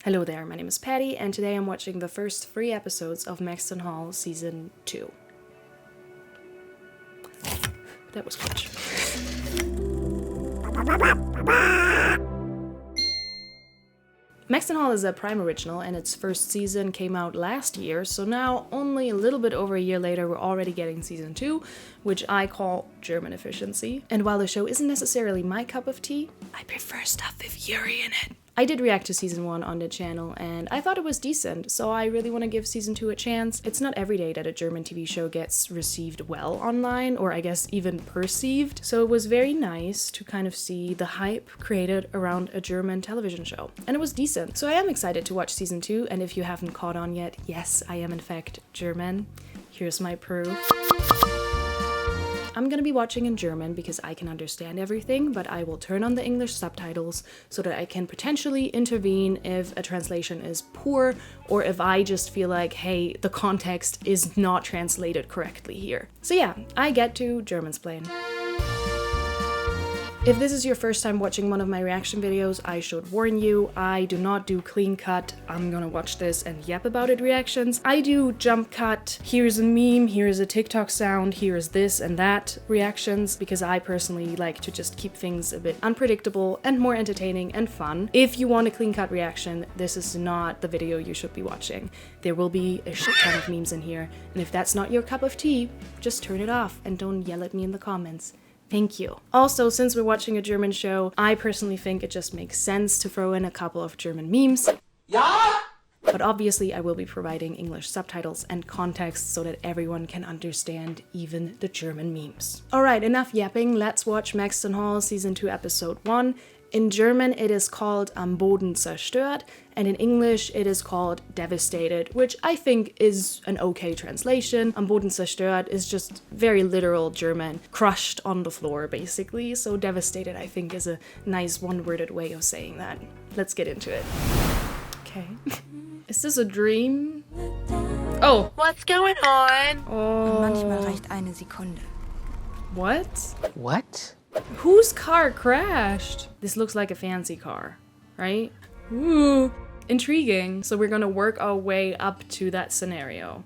Hello there, my name is Patty, and today I'm watching the first 3 episodes of Maxton Hall Season 2. That was clutch. Maxton Hall is a Prime original, and its first season came out last year, so now, only a little bit over a year later, we're already getting Season 2, which I call German efficiency. And while the show isn't necessarily my cup of tea, I prefer stuff with Yuri in it. I did react to Season 1 on the channel, and I thought it was decent, so I really want to give Season 2 a chance. It's not every day that a German TV show gets received well online, or I guess even perceived, so it was very nice to kind of see the hype created around a German television show. And it was decent, so I am excited to watch Season 2, and if you haven't caught on yet, yes, I am in fact German. Here's my proof. I'm gonna be watching in German because I can understand everything, but I will turn on the English subtitles so that I can potentially intervene if a translation is poor or if I just feel like, hey, the context is not translated correctly here. So yeah, I get to german-splain. If this is your first time watching one of my reaction videos, I should warn you, I do not do clean cut, I'm gonna watch this and yap about it reactions. I do jump cut, here's a meme, here's a TikTok sound, here's this and that reactions, because I personally like to just keep things a bit unpredictable and more entertaining and fun. If you want a clean cut reaction, this is not the video you should be watching. There will be a shit ton of memes in here, and if that's not your cup of tea, just turn it off and don't yell at me in the comments. Thank you. Also, since we're watching a German show, I personally think it just makes sense to throw in a couple of German memes. Yeah! But obviously I will be providing English subtitles and context so that everyone can understand even the German memes. Alright, enough yapping, let's watch Maxton Hall Season 2 Episode 1. In German it is called Am Boden zerstört, and in English it is called Devastated, which I think is an okay translation. Am Boden zerstört is just very literal German, crushed on the floor basically, so devastated I think is a nice one-worded way of saying that. Let's get into it. Okay. Is this a dream? Oh! What's going on? Oh. Manchmal reicht eine Sekunde. What? What? Whose car crashed? This looks like a fancy car, right? Ooh, intriguing. So we're gonna work our way up to that scenario.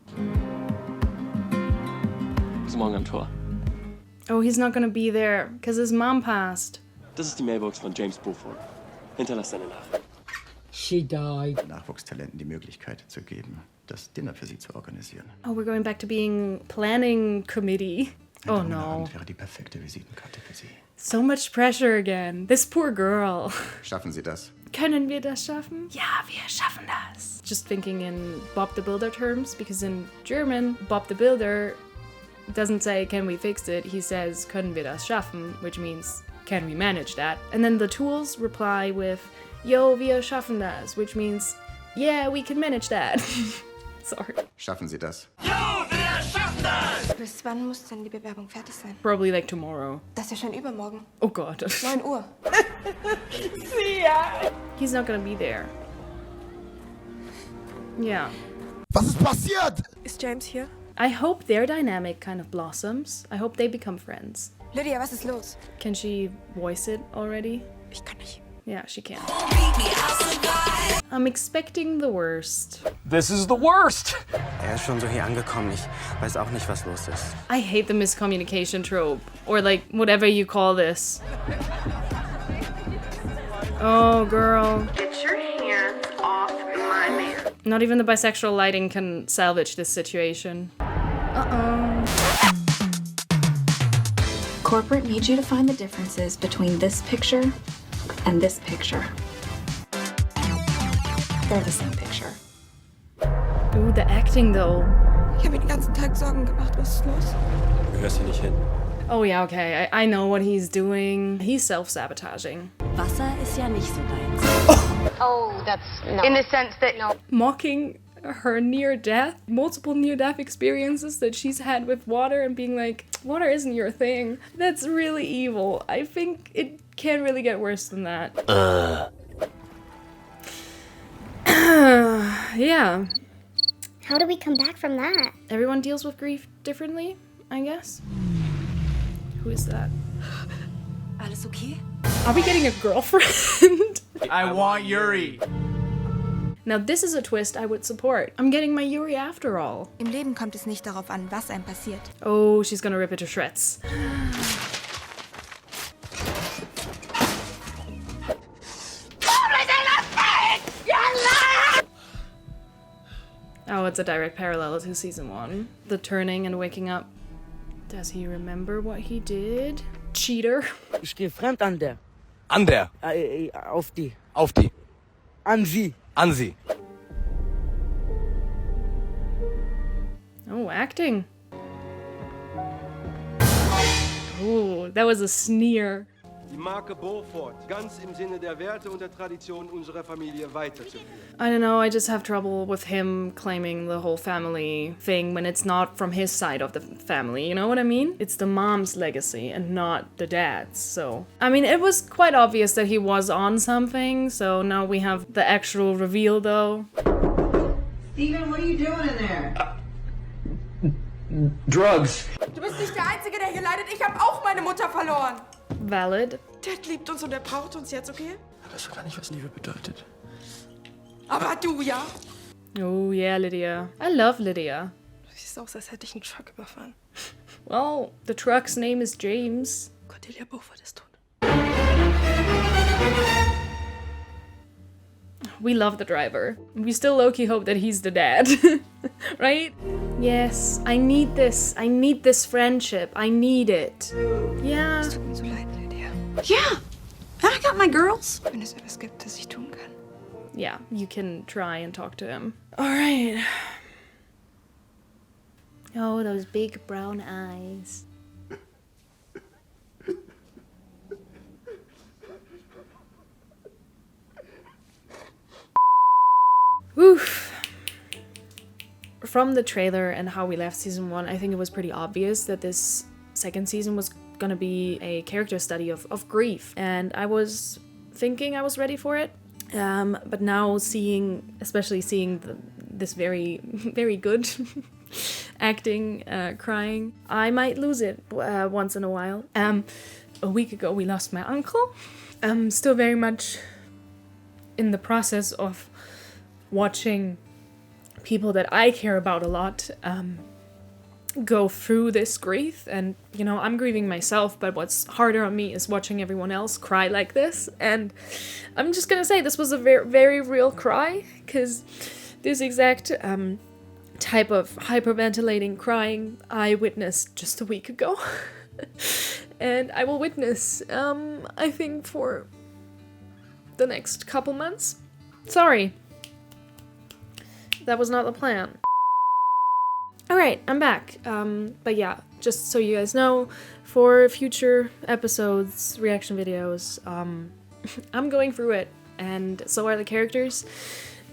Bis morgen am Tor. Oh, he's not gonna be there because his mom passed. Das ist die Mailbox von James Buford. Hinterlass deine Nachricht. She died. Nachwuchstalenten die Möglichkeit zu geben, das Dinner für sie zu organisieren. Oh, we're going back to being planning committee. Oh no. Wäre die perfekte Visitenkarte für sie. So much pressure again. This poor girl. Schaffen Sie das? Können wir das schaffen? Ja, wir schaffen das. Just thinking in Bob the Builder terms, because in German, Bob the Builder doesn't say, can we fix it? He says, können wir das schaffen? Which means, can we manage that? And then the tools reply with, yo, wir schaffen das, which means, yeah, we can manage that. Sorry. Schaffen Sie das? Bis wann muss denn die Bewerbung fertig sein? Probably like tomorrow. Das ist ja schon übermorgen. Oh God. 9 Uhr. He's not gonna be there. Yeah. Was ist passiert? Ist James hier? I hope their dynamic kind of blossoms. I hope they become friends. Lydia, was ist los? Can she voice it already? Ich kann nicht. Yeah, she can. I'm expecting the worst. This is the worst! Ist schon so hier angekommen. Ich weiß auch nicht, was los ist. I hate the miscommunication trope. Or like, whatever you call this. Oh, girl. Get your hands off my man. Not even the bisexual lighting can salvage this situation. Uh-oh. Corporate needs you to find the differences between this picture and this picture. They're the same picture. Ooh, the acting though. Ich habe mir den ganzen Tag Sorgen gemacht. Was ist los? Du hörst hier nicht hin. Oh yeah, okay, I know what he's doing. He's self-sabotaging. Wasser ist ja nicht so deins. Oh, that's no. In the sense that no. Mocking her near-death, multiple near-death experiences that she's had with water and being like, water isn't your thing. That's really evil. I think it can't really get worse than that. Yeah. How do we come back from that? Everyone deals with grief differently, I guess. Who is that? Alles okay? Are we getting a girlfriend? I want Yuri. Now this is a twist I would support. I'm getting my Yuri after all. Im Leben kommt es nicht darauf an, was einem passiert. Oh, she's gonna rip it to shreds. Oh, it's a direct parallel to season 1. The turning and waking up. Does he remember what he did? Cheater. Ich gehe fremd an der. An der. Auf die. Auf die. An sie. An sie. Oh, acting. Oh, that was a sneer. Die Marke Beaufort, ganz im Sinne der Werte und der Tradition unserer Familie weiterzuführen. I don't know, I just have trouble with him claiming the whole family thing when it's not from his side of the family, you know what I mean? It's the mom's legacy and not the dad's, so... I mean, it was quite obvious that he was on something, so now we have the actual reveal, though. Steven, what are you doing in there? Drugs. Du bist nicht der Einzige, der hier leidet. Ich habe auch meine Mutter verloren. Valid. Dad liebt uns und er braucht uns jetzt, okay? Er weiß doch gar nicht, was Liebe bedeutet. Aber du, ja? Oh yeah, Lydia. I love Lydia. Du siehst aus, als hätte ich einen Truck überfahren. Well, the truck's name is James. Cordelia Beaufort ist tot. We love the driver. We still low-key hope that he's the dad. Right? Yes, I need this. I need this friendship. I need it. Yeah. Es tut mir so leid, Lydia. Yeah, I got my girls. Wenn es etwas gibt, das ich tun kann. Yeah, you can try and talk to him. Alright. Oh, those big brown eyes. Oof. From the trailer and how we left season 1, I think it was pretty obvious that this second season was gonna be a character study of grief. And I was thinking I was ready for it. But now especially seeing this very, very good acting, crying, I might lose it once in a while. A week ago we lost my uncle. I'm still very much in the process of watching people that I care about a lot go through this grief, and you know, I'm grieving myself, but what's harder on me is watching everyone else cry like this. And I'm just gonna say this was a very, very real cry, because this exact type of hyperventilating crying I witnessed just a week ago. And I will witness, I think, for the next couple months. Sorry. That was not the plan. Alright, I'm back. But yeah, just so you guys know, for future episodes, reaction videos, I'm going through it, and so are the characters.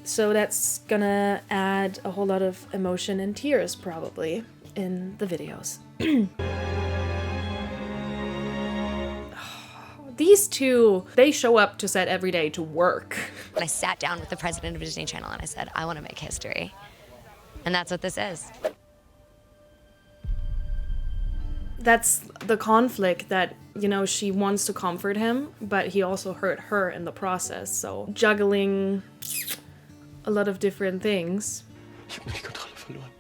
So that's gonna add a whole lot of emotion and tears, probably, in the videos. These two, they show up to set every day to work. I sat down with the president of Disney Channel and I said, I want to make history. And that's what this is. That's the conflict that, you know, she wants to comfort him, but he also hurt her in the process. So juggling a lot of different things. Ich habe die Kontrolle verloren.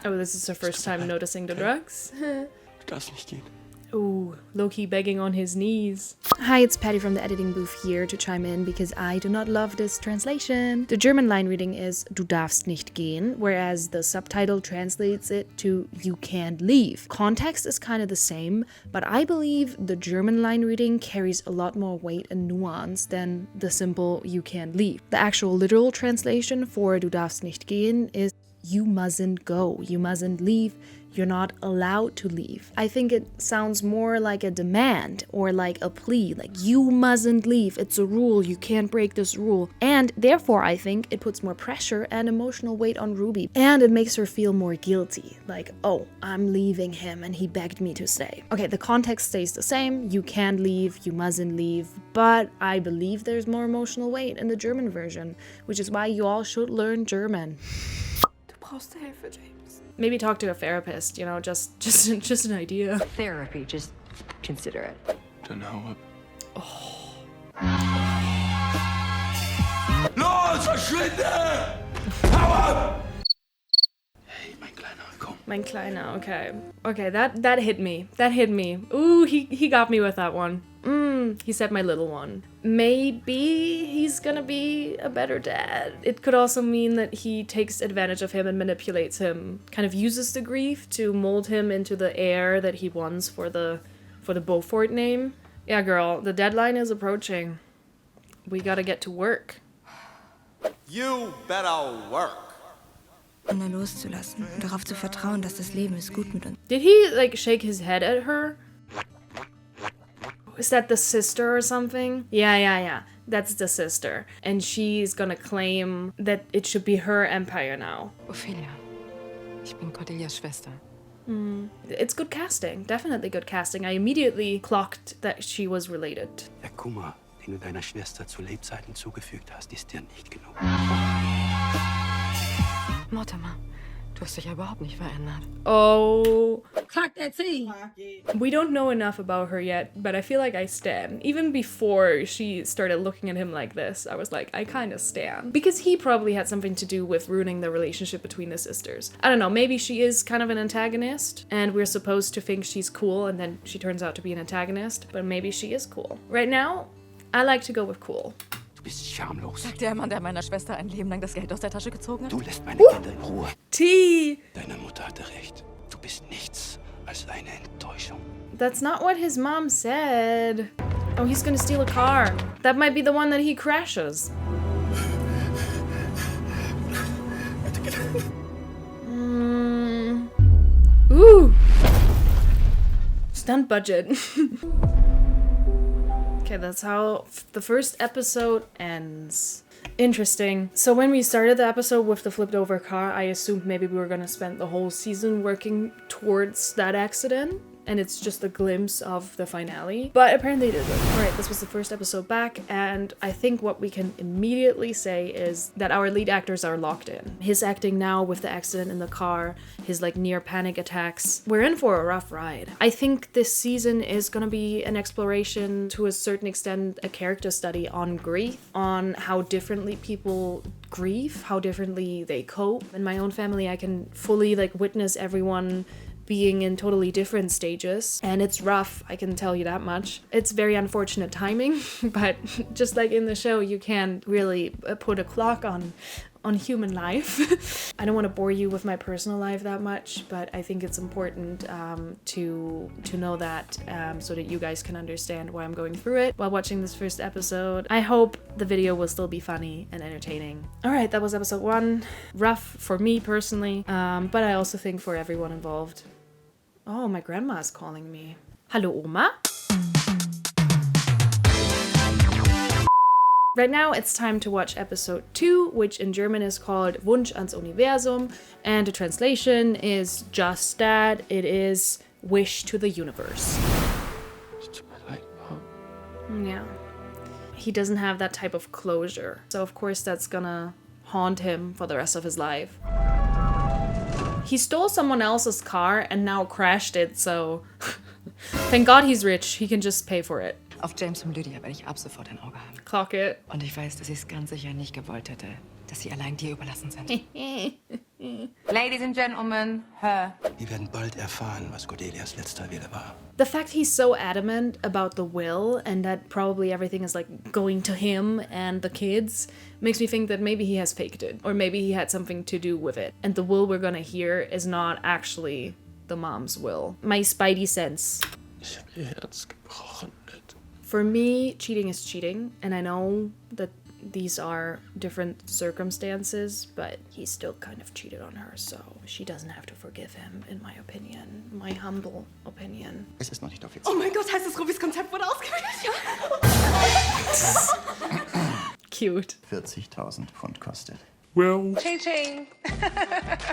Oh, this is her first time noticing the drugs. Du darfst nicht gehen. Ooh, low-key begging on his knees. Hi, it's Patty from the editing booth here to chime in because I do not love this translation. The German line reading is "Du darfst nicht gehen," whereas the subtitle translates it to "You can't leave." Context is kind of the same, but I believe the German line reading carries a lot more weight and nuance than the simple "You can't leave." The actual literal translation for "Du darfst nicht gehen" is "You mustn't go, you mustn't leave, you're not allowed to leave." I think it sounds more like a demand or like a plea, like you mustn't leave, it's a rule, you can't break this rule. And therefore I think it puts more pressure and emotional weight on Ruby. And it makes her feel more guilty, like, oh, I'm leaving him and he begged me to stay. Okay, the context stays the same, you can't leave, you mustn't leave, but I believe there's more emotional weight in the German version, which is why you all should learn German. Brauchst du Hilfe, James? Maybe talk to a therapist, you know, just an idea. Therapy, just consider it. Dann hau ab. raus, verschwinde! Hau ab! Hey, mein Kleiner, komm. Mein Kleiner, okay. Okay, that hit me. That hit me. Ooh, he got me with that one. He said my little one. Maybe he's gonna be a better dad. It could also mean that he takes advantage of him and manipulates him. Kind of uses the grief to mold him into the heir that he wants for the Beaufort name. Yeah, girl, the deadline is approaching. We gotta get to work. You better work. Ohne loszulassen und darauf zu vertrauen, dass das Leben es gut mit uns. Did he, like, shake his head at her? Is that the sister or something? Yeah. That's the sister. And she's gonna claim that it should be her empire now. Ophelia, ich bin Cordelias Schwester. It's good casting. Definitely good casting. I immediately clocked that she was related. Der Kummer, den du deiner Schwester zu Lebzeiten zugefügt hast, ist dir nicht genug. Mortimer, du hast dich ja überhaupt nicht verändert. Oh. Clock that tea. We don't know enough about her yet, but I feel like I stan. Even before she started looking at him like this, I was like, I kind of stan. Because he probably had something to do with ruining the relationship between the sisters. I don't know, maybe she is kind of an antagonist, and we're supposed to think she's cool, and then she turns out to be an antagonist, but maybe she is cool. Right now, I like to go with cool. Du bist schamlos. Sagt der Mann, der meiner Schwester ein Leben lang das Geld aus der Tasche gezogen hat? Du lässt meine Kinder in Ruhe. T. Deine Mutter hatte recht. Du bist nichts als eine Enttäuschung. That's not what his mom said. Oh, he's gonna steal a car. That might be the one that he crashes. Ooh. Stunt budget. Okay, that's how the first episode ends. Interesting. So when we started the episode with the flipped over car, I assumed maybe we were gonna spend the whole season working towards that accident. And it's just a glimpse of the finale. But apparently it isn't. Alright, this was the first episode back, and I think what we can immediately say is that our lead actors are locked in. His acting now with the accident in the car, his like near panic attacks. We're in for a rough ride. I think this season is gonna be an exploration, to a certain extent, a character study on grief, on how differently people grieve, how differently they cope. In my own family, I can fully like witness everyone being in totally different stages, and it's rough, I can tell you that much. It's very unfortunate timing, but just like in the show, you can't really put a clock on human life. I don't want to bore you with my personal life that much, but I think it's important to know that so that you guys can understand why I'm going through it while watching this first episode. I hope the video will still be funny and entertaining. Alright, that was episode 1. Rough for me personally, but I also think for everyone involved. Oh, my grandma is calling me. Hallo Oma? Right now it's time to watch episode 2, which in German is called Wunsch ans Universum, and the translation is just that. It is Wish to the Universe. Yeah. He doesn't have that type of closure, so of course that's gonna haunt him for the rest of his life. He stole someone else's car and now crashed it, so thank God he's rich. He can just pay for it. Auf James und Lydia werde ich ab sofort ein Auge haben. Clock it. Und ich weiß, dass ich es ganz sicher nicht gewollt hätte, dass sie allein dir überlassen sind. Ladies and gentlemen, her. Wir werden bald erfahren, was Cordelias letzter Wille war. The fact he's so adamant about the will and that probably everything is like going to him and the kids makes me think that maybe he has faked it, or maybe he had something to do with it. And the will we're gonna hear is not actually the mom's will. My spidey sense. Ich hab ihr Herz gebrochen. For me, cheating is cheating, and I know that these are different circumstances, but he still kind of cheated on her, so she doesn't have to forgive him, in my opinion. My humble opinion. Es ist noch nicht offiziell. Oh mein Gott, heißt es, Rubis Konzept wurde ausgewählt? Cute. 40.000 Pfund kostet. Well. Ching ching.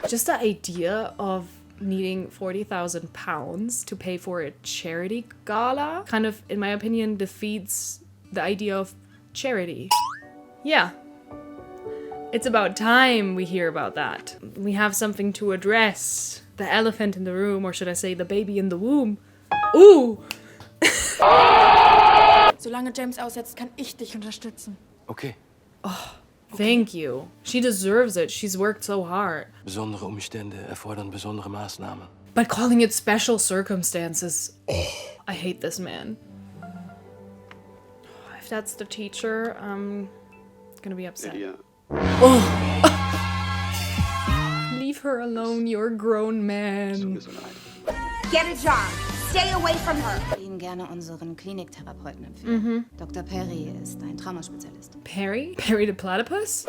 Just the idea of needing 40,000 pounds to pay for a charity gala kind of, in my opinion, defeats the idea of charity. Yeah. It's about time we hear about that. We have something to address. The elephant in the room, or should I say the baby in the womb. Ooh! Solange James aussetzt, kann ich dich unterstützen. Okay. Oh, Thank you. She deserves it. She's worked so hard. Besondere Umstände erfordern besondere Maßnahmen. But calling it special circumstances... I hate this man. If that's the teacher, I'm gonna be upset. Oh! Leave her alone, you're a grown man. Get a job. Stay away from her. Ich würde Ihnen gerne unseren Kliniktherapeuten empfehlen. Dr. Perry ist ein Traumaspezialist. Perry? Perry the Platypus?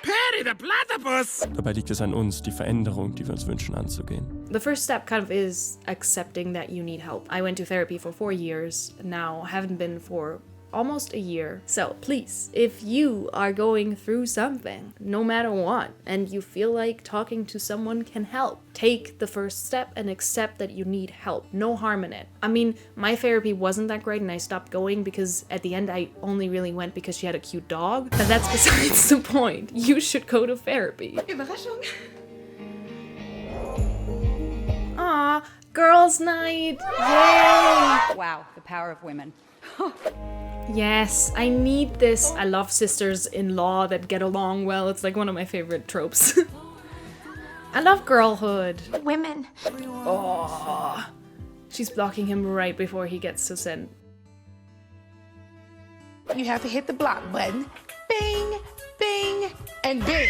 Patty the Platypus! Dabei liegt es an uns, die Veränderung, die wir uns wünschen, anzugehen. The first step kind of is accepting that you need help. I went to therapy for 4 years, now haven't been for almost a year. So please, if you are going through something, no matter what, and you feel like talking to someone can help, take the first step and accept that you need help. No harm in it. I mean, my therapy wasn't that great and I stopped going because at the end I only really went because she had a cute dog. But that's besides the point. You should go to therapy. Überraschung. Aw, girls' night! Yay! Wow, the power of women. Yes, I need this. I love sisters-in-law that get along well. It's like one of my favorite tropes. I love girlhood. Women. Oh, she's blocking him right before he gets to send. You have to hit the block button. Bing, bing, and bing.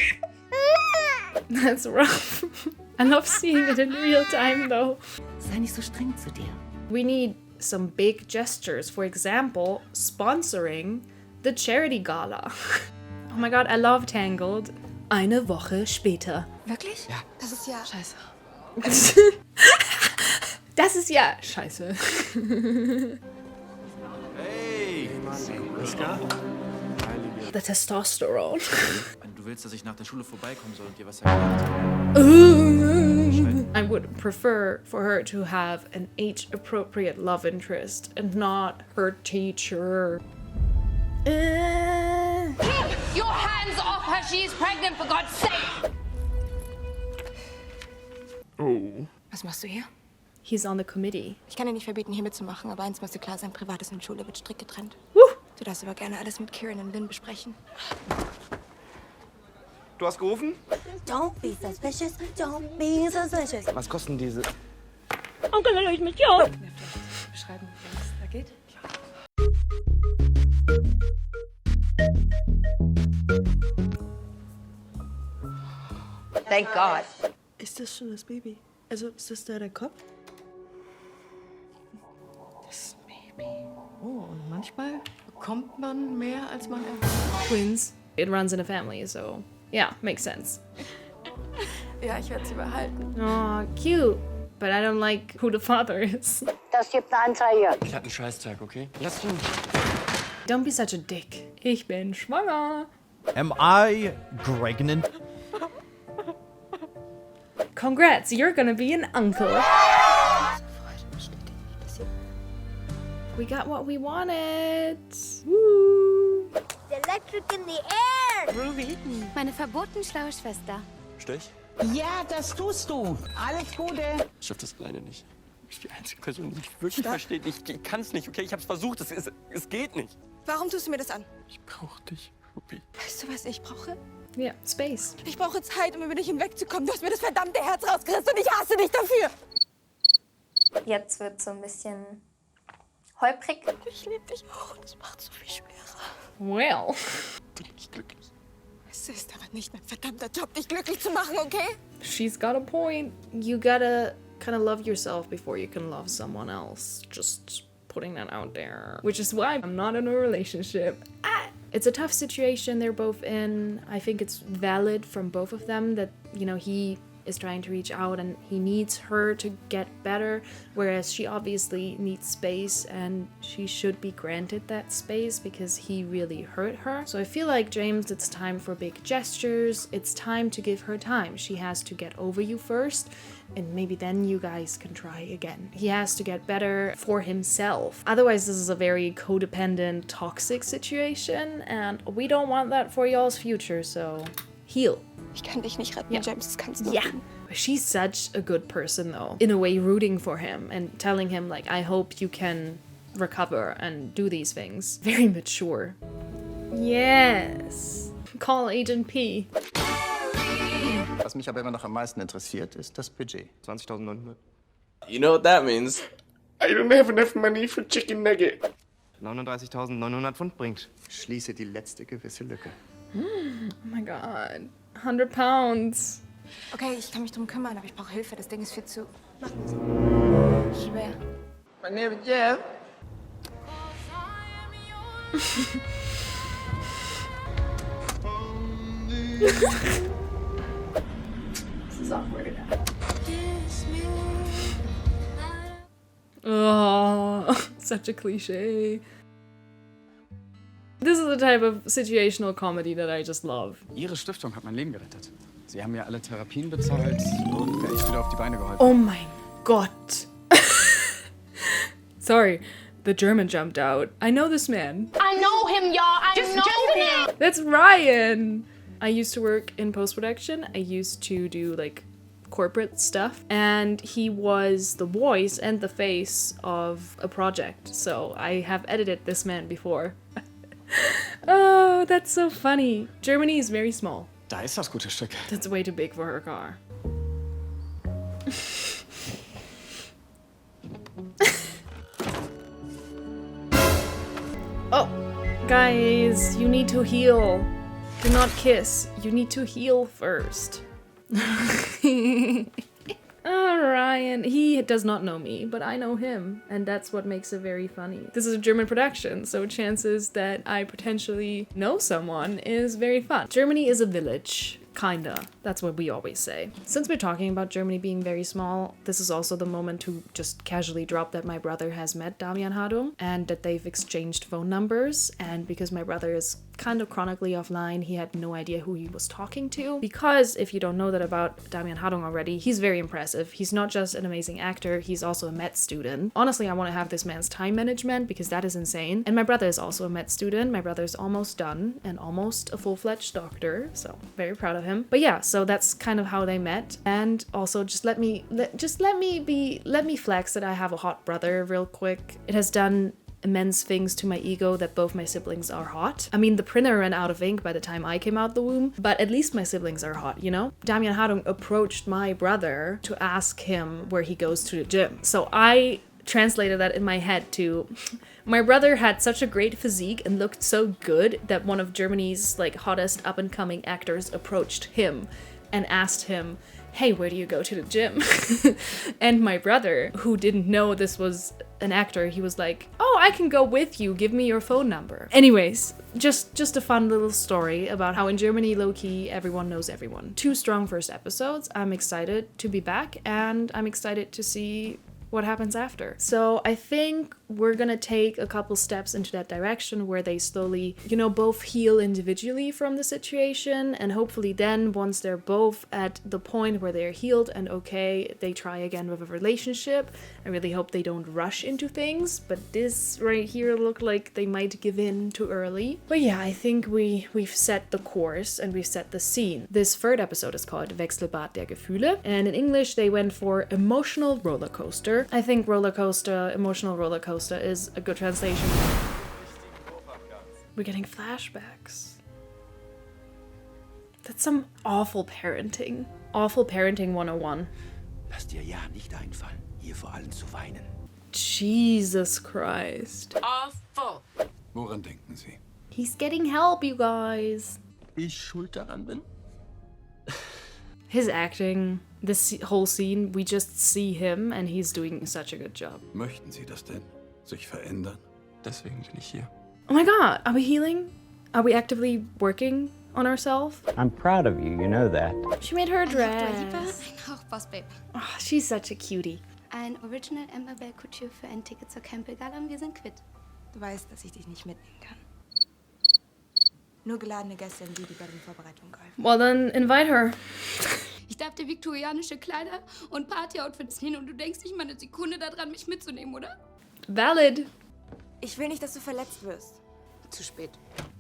That's rough. I love seeing it in real time though. Sei nicht so streng zu dir. We need some big gestures. For example, sponsoring the charity gala. Oh my god, I love Tangled. Eine Woche später. Wirklich? Ja. Das ist ja... Scheiße. Das ist ja scheiße. Hey, Oskar? The testosterone. Du willst, dass ich nach der Schule vorbeikommen soll und dir was erklären? I would prefer for her to have an age-appropriate love interest and not her teacher. Keep your hands off her. She is pregnant, for God's sake. Oh. Was machst du hier? He's on the committee. Ich kann dir nicht verbieten, hier mitzumachen, aber eins muss dir klar sein, Privates und Schule wird strikt getrennt. Du darfst aber gerne alles mit Kieran und Lynn besprechen. Du hast gerufen? Don't be suspicious. Don't be suspicious. Was kosten diese? Onkel, ich mit dir. Beschreiben, wie es da geht? Thank God. Ist das schon das Baby? Also, ist das da der Kopf? Das Baby. Oh, und manchmal bekommt man mehr, als man erwartet. Twins. It runs in a family, so yeah, makes sense. Ja, ich werde sie behalten. Oh, cute. But I don't like who the father is. Das gibt eine Anzeige. Ich hatte einen Scheißtag, okay? Lass ihn. Don't be such a dick. Ich bin schwanger. Am I pregnant? Congrats, you're gonna be an uncle. We got what we wanted. Woo. Electric in the air. Ruby. Meine verboten schlaue Schwester. Stich? Ja, das tust du. Alles Gute. Ich schaff das alleine nicht. Ich bin die einzige Person, die mich wirklich versteht. Ich kann's nicht, okay? Ich hab's versucht, es geht nicht. Warum tust du mir das an? Ich brauch dich, Ruby. Weißt du, was ich brauche? Ja, Space. Ich brauche Zeit, um über dich hinwegzukommen. Du hast mir das verdammte Herz rausgerissen und ich hasse dich dafür. Jetzt wird es so ein bisschen holprig. Ich liebe dich auch und es macht so viel schwerer. Well. Bin nicht glücklich. Es ist aber nicht mein verdammter Job, dich glücklich zu machen, okay? She's got a point. You gotta kind of love yourself before you can love someone else. Just putting that out there. Which is why I'm not in a relationship. It's a tough situation they're both in. I think it's valid from both of them that, you know, he is trying to reach out and he needs her to get better, whereas she obviously needs space and she should be granted that space because he really hurt her. So I feel like, James, it's time for big gestures. It's time to give her time. She has to get over you first, and maybe then you guys can try again. He has to get better for himself. Otherwise, this is a very codependent, toxic situation, and we don't want that for y'all's future, so heal. Ich kann dich nicht retten, James, das kannst du. Yeah. She's such a good person, though. In a way, rooting for him and telling him, like, I hope you can recover and do these things. Very mature. Yes. Call Agent P. Was mich aber immer noch am meisten interessiert, ist das Budget. 20.900. You know what that means? I don't have enough money for chicken nugget. 39.900 Pfund bringt. Schließe die letzte gewisse Lücke. Oh my god. 100 pounds. Okay, ich kann mich drum kümmern, aber ich brauche Hilfe. Das Ding ist viel zu schwer. My name is Jeff. This is awkward. Oh, such a cliche. This is the type of situational comedy that I just love. Ihre Stiftung hat mein Leben gerettet. Sie haben mir alle Therapien bezahlt und mir echt wieder auf die Beine geholfen. Oh mein Gott. Sorry, the German jumped out. I know this man. I know him, y'all. I know him. That's Ryan. I used to work in post-production. I used to do like corporate stuff, and he was the voice and the face of a project. So I have edited this man before. Oh, that's so funny. Germany is very small. Da ist das gute Stück. That's way too big for her car. Oh, guys, you need to heal. Do not kiss. You need to heal first. Oh, Ryan. He does not know me, but I know him, and that's what makes it very funny. This is a German production, so chances that I potentially know someone is very fun. Germany is a village. Kinda. That's what we always say. Since we're talking about Germany being very small, this is also the moment to just casually drop that my brother has met Damian Hadung and that they've exchanged phone numbers. And because my brother is kind of chronically offline, he had no idea who he was talking to. Because if you don't know that about Damian Hadung already, he's very impressive. He's not just an amazing actor, he's also a med student. Honestly, I want to have this man's time management because that is insane. And my brother is also a med student. My brother is almost done and almost a full-fledged doctor, so very proud of him. But yeah, so that's kind of how they met. And also just let me flex that I have a hot brother real quick. It has done immense things to my ego that both my siblings are hot. I mean, the printer ran out of ink by the time I came out the womb, but at least my siblings are hot, you know? Damian Hadung approached my brother to ask him where he goes to the gym. So I translated that in my head to, my brother had such a great physique and looked so good that one of Germany's like hottest up-and-coming actors approached him and asked him, hey, where do you go to the gym? And my brother, who didn't know this was an actor, he was like, oh, I can go with you, give me your phone number. Anyways, just a fun little story about how in Germany, low-key, everyone knows everyone. 2 strong first episodes. I'm excited to be back, and I'm excited to see what happens after. So I think we're gonna take a couple steps into that direction where they slowly, you know, both heal individually from the situation, and hopefully then once they're both at the point where they're healed and okay, they try again with a relationship. I really hope they don't rush into things, but this right here looked like they might give in too early. But yeah, I think we've set the course and we've set the scene. This 3rd episode is called Wechselbad der Gefühle, and in English they went for emotional roller coaster. I think roller coaster, emotional roller coaster is a good translation. We're getting flashbacks. That's some awful parenting. Awful parenting 101. Lass dir ja nicht einfallen, hier vor allen zu weinen. Jesus Christ. Awful. Woran denken Sie? He's getting help, you guys. Ich schuld daran bin? His acting, this whole scene, we just see him and he's doing such a good job. Möchten Sie das denn? Sich verändern? Deswegen bin ich hier. Oh my god, are we healing? Are we actively working on ourselves? I'm proud of you, you know that. She made her dress. Ein Hauch, Boss Babe. Oh, she's such a cutie. Ein Original Amber Bell Couture für ein Ticket zur Campbell-Gala und wir sind quitt. Du weißt, dass ich dich nicht mitnehmen kann. Nur geladene Gäste, die bei den Vorbereitungen geholfen. Well then, invite her. Ich darf dir viktorianische Kleider und Partyoutfits nähen und du denkst nicht mal eine Sekunde daran, mich mitzunehmen, oder? Valid. Ich will nicht, dass du verletzt wirst. Zu spät.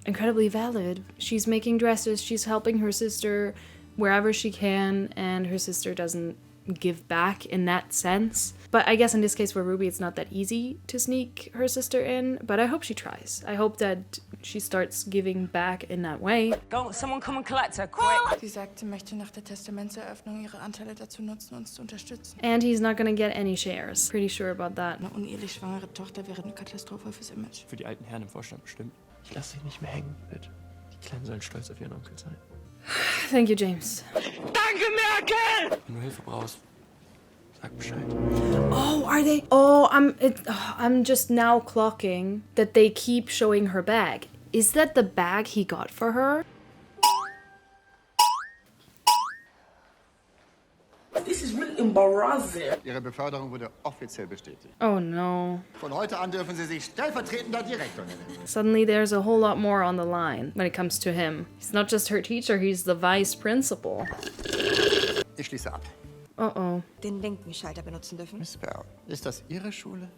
Incredibly valid. She's making dresses, she's helping her sister wherever she can, and her sister doesn't give back in that sense. But I guess in this case for Ruby, it's not that easy to sneak her sister in, but I hope she tries. I hope that she starts giving back in that way. Go, someone come and collect her, quick. Sie sagt, sie möchte nach der Testamentseröffnung ihre Anteile dazu nutzen, uns zu unterstützen. And he's not gonna get any shares. Pretty sure about that. Eine unehelich schwangere Tochter wäre eine Katastrophe fürs Image. Für die alten Herren im Vorstand bestimmt. Ich lasse dich nicht mehr hängen, bitte. Die Kleinen sollen stolz auf ihren Onkel sein. Thank you, James. Danke, Merkel! Wenn du Hilfe brauchst, sag Bescheid. Oh, are they? Oh, I'm just now clocking that they keep showing her bag. Is that the bag he got for her? This is really embarrassing. Ihre Beförderung wurde offiziell bestätigt. Oh no. Von heute an dürfen Sie sich stellvertretender Direktor nennen. Suddenly there's a whole lot more on the line when it comes to him. He's not just her teacher, he's the vice principal. Ich schließe ab. Uh-oh. Den linken Schalter benutzen dürfen. Miss Bell, ist das Ihre Schule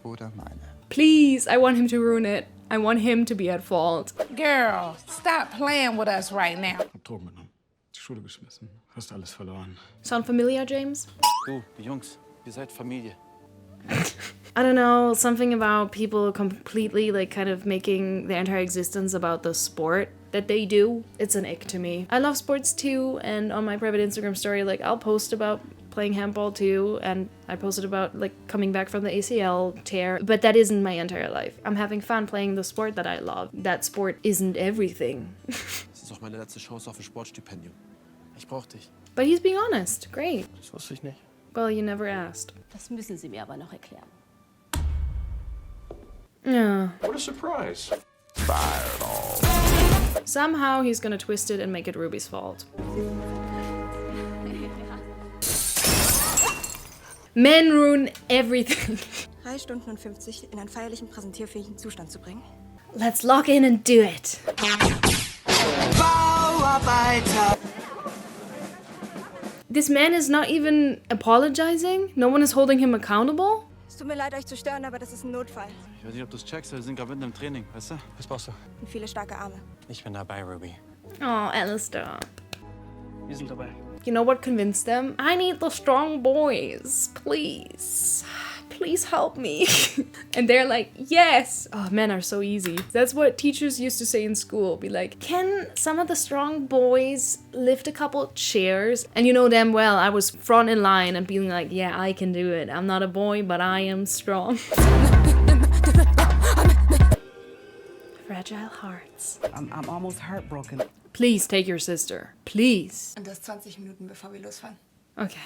oder meine? Please, I want him to ruin it. I want him to be at fault. Girl, stop playing with us right now. Hab Drogen genommen. Die Schule geschmissen. Hast alles verloren. Sound familiar, James? Du, die Jungs, ihr seid Familie. I don't know, something about people completely like kind of making their entire existence about the sport that they do. It's an ick to me. I love sports too, and on my private Instagram story, like I'll post about playing handball too, and I posted about like coming back from the ACL tear, but that isn't my entire life. I'm having fun playing the sport that I love. That sport isn't everything. Das ist auch meine letzte Chance auf ein Sportstipendium. Ich brauch dich. But he's being honest. Great. Das wusste ich nicht. Well, you never asked. Das müssen Sie mir aber noch erklären. Yeah. What a surprise. Somehow he's gonna twist it and make it Ruby's fault. Men ruin everything. 3 Stunden und 50 in einen feierlichen, präsentierfähigen Zustand zu bringen. Let's log in and do it. Bauarbeiter. This man is not even apologizing? No one is holding him accountable? Es tut mir leid, euch zu stören, aber das ist ein Notfall. Ich weiß nicht, ob du es checkst, wir sind gerade mitten im Training, weißt du? Was brauchst du? Und viele starke Arme. Ich bin dabei, Ruby. Oh, Alistair. Wir sind dabei. You know what convinced them? I need the strong boys. Please. Please help me. And they're like, yes. Oh, men are so easy. That's what teachers used to say in school. Be like, can some of the strong boys lift a couple chairs? And you know damn well, I was front in line and being like, yeah, I can do it. I'm not a boy, but I am strong. Fragile hearts. I'm almost heartbroken. Please take your sister. Please. Und das 20 Minuten, bevor wir losfahren. Okay.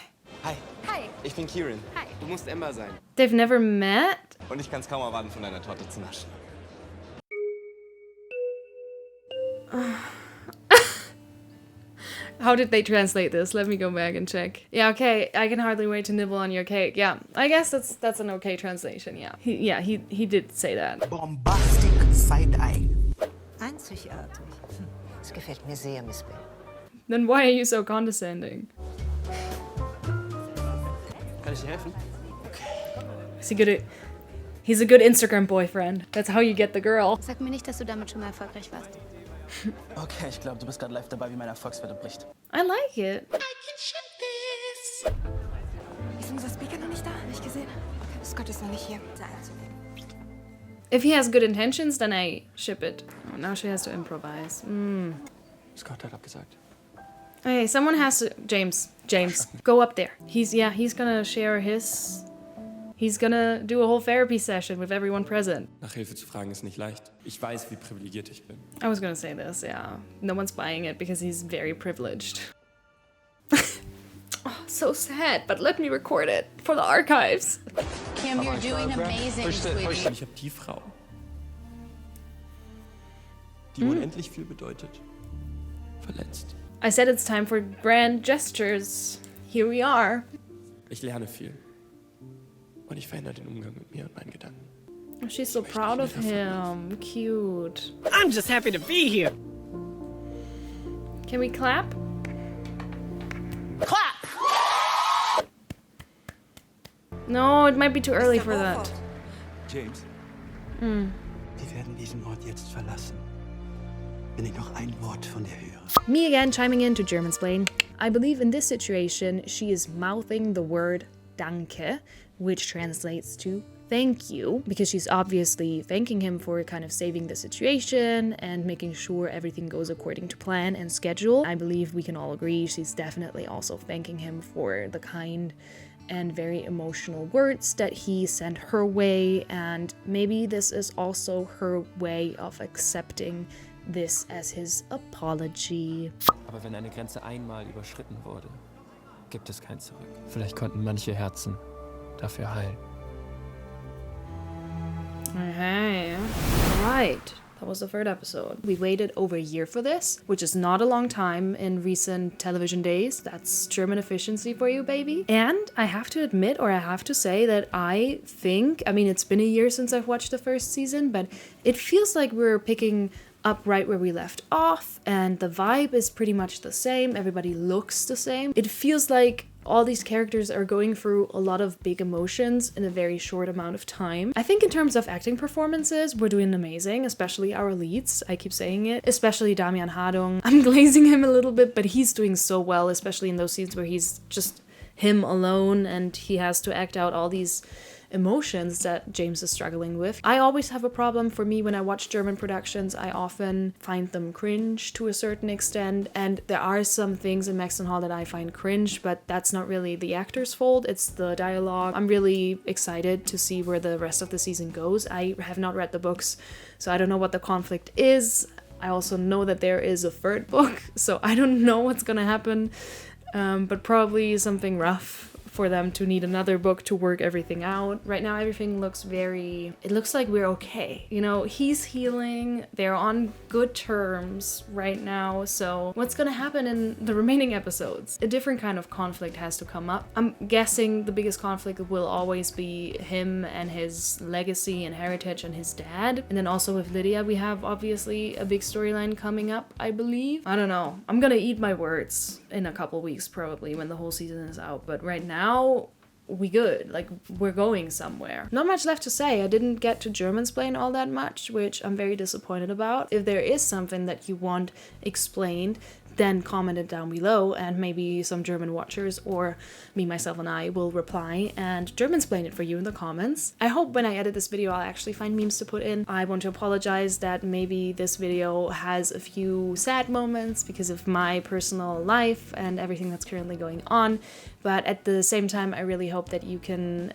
Hi. Hi. Ich bin Kieran. Hi. Du musst Emma sein. They've never met? Und ich kann es kaum erwarten, von deiner Torte zu naschen. How did they translate this? Let me go back and check. Yeah, okay. I can hardly wait to nibble on your cake. Yeah, I guess that's an okay translation. Yeah, he did say that. Bombastic side-eye. Einzigartig. Das gefällt mir sehr, Miss Bell. Then why are you so condescending? Kann ich dir helfen? He's a good Instagram boyfriend. That's how you get the girl. Sag mir nicht, dass du damit schon mal erfolgreich warst. Okay, ich glaube, du bist gerade live dabei, wie meine Erfolgswerte bricht. I like it. I can ship this. Ist unser Speaker noch nicht da? Nicht gesehen? Okay, Scott ist noch nicht hier. If he has good intentions, then I ship it. Oh, now she has to improvise. Scott hat abgesagt. Okay, someone has to... James, go up there. He's gonna share his... He's gonna do a whole therapy session with everyone present. Nach Hilfe zu fragen ist nicht leicht. Ich weiß, wie privilegiert ich bin. I was gonna say this, yeah. No one's buying it because he's very privileged. Oh, so sad, but let me record it for the archives. Kim, you're doing amazing, sweetie. Ich habe die Frau, die unendlich viel bedeutet, verletzt. I said it's time for grand gestures. Here we are. Ich lerne viel. Und ich verändere den Umgang mit mir und meinen Gedanken. Oh, she's so proud of him. Cute. I'm just happy to be here. Can we clap? Clap! No, it might be too early for that. James. Die werden diesen Ort jetzt verlassen. wenn ich noch ein Wort von dir höre. Me again, chiming in to German-splain. I believe in this situation, she is mouthing the word danke, which translates to thank you, because she's obviously thanking him for kind of saving the situation and making sure everything goes according to plan and schedule. I believe we can all agree she's definitely also thanking him for the kind and very emotional words that he sent her way, and maybe this is also her way of accepting this as his apology. Aber wenn eine Grenze einmal überschritten wurde, gibt es kein Zurück. Vielleicht konnten manche Herzen dafür heilen. Okay, alright. That was the third episode. We waited over a year for this, which is not a long time in recent television days. That's German efficiency for you, baby. And I have to admit, or I have to say that I think, I mean, it's been a year since I've watched the first season, but it feels like we're picking up right where we left off, and the vibe is pretty much the same. Everybody looks the same. It feels like all these characters are going through a lot of big emotions in a very short amount of time. I think in terms of acting performances, we're doing amazing, especially our leads. I keep saying it, especially Damian Hadung. I'm glazing him a little bit, but he's doing so well, especially in those scenes where he's just him alone and he has to act out all these emotions that James is struggling with. I always have a problem. For me, when I watch German productions, I often find them cringe to a certain extent, and there are some things in Maxton Hall that I find cringe, but that's not really the actor's fault, it's the dialogue. I'm really excited to see where the rest of the season goes. I have not read the books, so I don't know what the conflict is. I also know that there is a third book, so I don't know what's gonna happen, but probably something rough for them to need another book to work everything out. Right now everything looks it looks like we're okay. You know, he's healing, they're on good terms right now, so what's gonna happen in the remaining episodes? A different kind of conflict has to come up. I'm guessing the biggest conflict will always be him and his legacy and heritage and his dad. And then also with Lydia, we have obviously a big storyline coming up, I believe. I don't know. I'm gonna eat my words in a couple weeks probably when the whole season is out, but right now we good, like we're going somewhere. Not much left to say. I didn't get to German-splain all that much, which I'm very disappointed about. If there is something that you want explained, then comment it down below and maybe some German watchers or me, myself, and I will reply and German-splain it for you in the comments. I hope when I edit this video I'll actually find memes to put in. I want to apologize that maybe this video has a few sad moments because of my personal life and everything that's currently going on, but at the same time I really hope that you can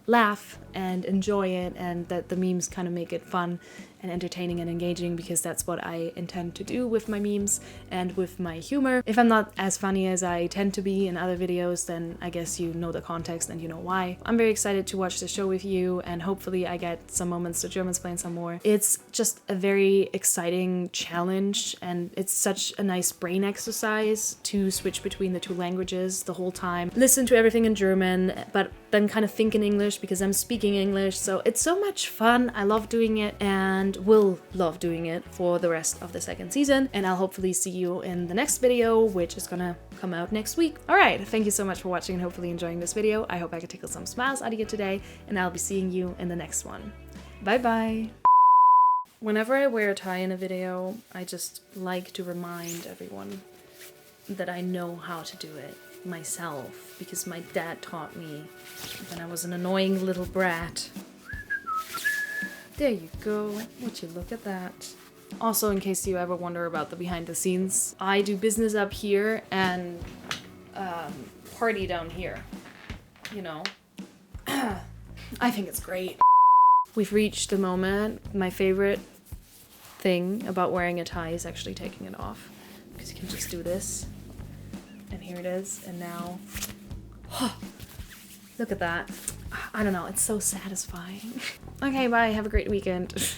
laugh and enjoy it and that the memes kind of make it fun and entertaining and engaging, because that's what I intend to do with my memes and with my humor. If I'm not as funny as I tend to be in other videos, then I guess you know the context and you know why. I'm very excited to watch the show with you, and hopefully I get some moments to German-splain some more. It's just a very exciting challenge, and it's such a nice brain exercise to switch between the two languages the whole time. Listen to everything in German, but then kind of think in English because I'm speaking English. So it's so much fun. I love doing it and will love doing it for the rest of the second season. And I'll hopefully see you in the next video, which is gonna come out next week. Alright, thank you so much for watching and hopefully enjoying this video. I hope I could tickle some smiles out of you today, and I'll be seeing you in the next one. Bye bye! Whenever I wear a tie in a video, I just like to remind everyone that I know how to do it myself, because my dad taught me when I was an annoying little brat. There you go. Would you look at that? Also, in case you ever wonder about the behind the scenes, I do business up here and party down here. You know, I think it's great. We've reached the moment. My favorite thing about wearing a tie is actually taking it off, because you can just do this. And here it is, and now, look at that. I don't know, it's so satisfying. Okay, bye, have a great weekend.